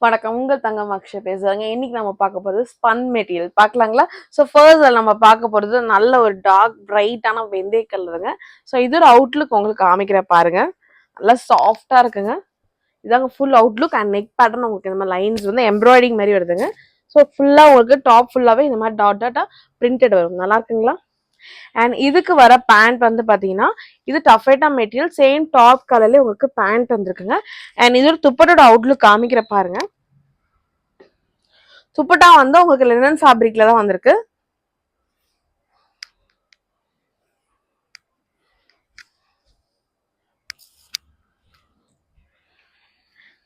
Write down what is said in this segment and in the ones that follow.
வணக்கம், உங்கள் தங்கம் அக்ஷய் பேசுறாங்க. இன்னைக்கு நம்ம பார்க்க போறது ஸ்பன் மெட்டீரியல் பார்க்கலாங்களா? ஸோ ஃபர்ஸ்ட் நம்ம பார்க்க போறது நல்ல ஒரு டார்க் பிரைட்டான வெந்தய கலருங்க. ஸோ இது ஒரு அவுட்லுக் உங்களுக்கு காமிக்கிற பாருங்க. நல்லா சாஃப்டா இருக்குங்க. இதாங்க full Outlook and neck pattern உங்களுக்கு இந்த மாதிரி லைன்ஸ் வந்து எம்ப்ராய்டிங் மாதிரி வருதுங்க. ஸோ ஃபுல்லா உங்களுக்கு டாப் ஃபுல்லாவே இந்த மாதிரி டாட் டாட்டா பிரிண்டட் வரும். நல்லா இருக்குங்களா? அண்ட் இதுக்கு வர பேண்ட் வந்து பாத்தீங்கன்னா இது டஃபேட்டா மெட்டீரியல், சேம் டாப் கலர்ல உங்களுக்கு பேண்ட் வந்துருக்குங்க. அண்ட் இது ஒரு துப்பட்டோட அவுட்லுக் காமிக்கிற பாருங்க. துப்பட்டா வந்து உங்களுக்கு லினன் ஃபேப்ரிக்ல தான் வந்திருக்கு.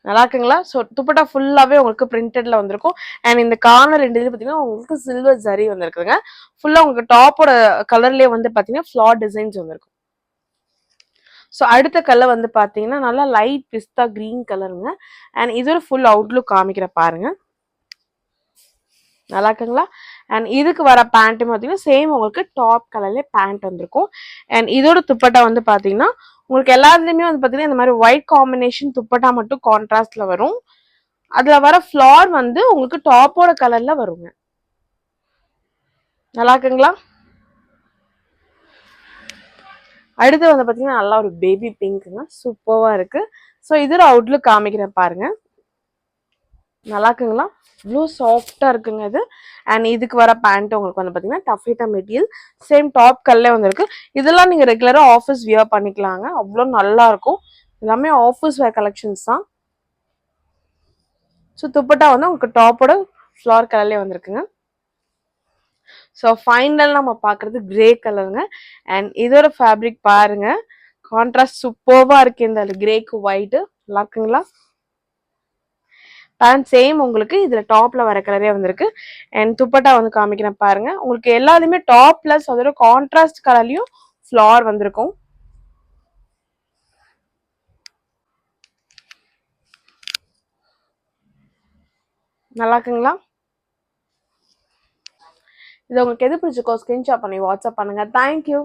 நல்லா இருக்குங்களா? ஸோ துப்பட்டா ஃபுல்லாவே உங்களுக்கு பிரிண்டட்ல வந்திருக்கும். அண்ட் இந்த கார்னர் ரெண்டு இது பாத்தீங்கன்னா உங்களுக்கு சில்வர் ஜரி வந்திருக்குங்க. ஃபுல்லா உங்களுக்கு டாப்போட கலர்லயே வந்து பாத்தீங்கன்னா ஃபிளார் டிசைன்ஸ் வந்திருக்கும். ஸோ அடுத்த கலர் வந்து பாத்தீங்கன்னா நல்லா லைட் பிஸ்தா கிரீன் கலருங்க. அண்ட் இது ஒரு ஃபுல் அவுட்லுக் காமிக்கிற பாருங்க. நல்லா இருக்குங்களா? அண்ட் இதுக்கு வர பேண்ட் பார்த்தீங்கன்னா சேம் உங்களுக்கு டாப் கலர்ல பேண்ட் வந்திருக்கும். அண்ட் இதோட துப்பட்டா வந்து பாத்தீங்கன்னா உங்களுக்கு எல்லாத்துலயுமே வந்து பாத்தீங்கன்னா இந்த மாதிரி ஒயிட் காம்பினேஷன் துப்பட்டா மட்டும் கான்ட்ராஸ்ட்ல வரும். அதுல வர ஃபிளார் வந்து உங்களுக்கு டாப்போட கலர்ல வருங்க. நல்லா இருக்குங்களா? அடுத்து வந்து பாத்தீங்கன்னா நல்லா ஒரு பேபி பிங்க்குங்க, சூப்பர்வா இருக்கு. ஸோ இதோட அவுட்லுக் காமிக்கிறேன் பாருங்க. நல்லா இருக்குங்களா? இவ்வளோ சாஃப்டா இருக்குங்க இது. அண்ட் இதுக்கு வர பேண்ட் உங்களுக்கு வந்து பாத்தீங்கன்னா டஃபேட்டா மெட்டீரியல், சேம் டாப் கல்லே வந்திருக்கு. இதெல்லாம் நீங்க ரெகுலரா ஆஃபீஸ் வியர் பண்ணிக்கலாங்க, அவ்வளோ நல்லா இருக்கும். எல்லாமே ஆஃபீஸ் வேர் கலெக்ஷன்ஸ் தான். ஸோ துப்பட்டா வந்து உங்களுக்கு டாப்போட ஃப்ளார் கலர்லேயே வந்திருக்குங்க. ஸோ ஃபைனல் நம்ம பார்க்குறது கிரே கலருங்க. அண்ட் இதோட ஃபேப்ரிக் பாருங்க, கான்ட்ராஸ்ட் சூப்பர்வா இருக்கு. இந்த கிரேக்கு ஒயிட்டு நல்லா இருக்குங்களா? பேண்ட் சேம் உங்களுக்கு இதுல டாப்ல வர கலரே வந்திருக்கு. அண்ட் துப்பட்டா வந்து காமிக்கிறேன் பாருங்க. உங்களுக்கு எல்லாத்துலயுமே டாப் பிளஸ் அதோட கான்ட்ராஸ்ட் கலர்லயும் ஃபிளார் வந்திருக்கும். நல்லா இருக்குங்களா? இது உங்களுக்கு எது பிடிச்சிருக்கோ ஸ்கிரீன்ஷாட் பண்ணி வாட்ஸ்அப் பண்ணுங்க. தேங்க்யூ.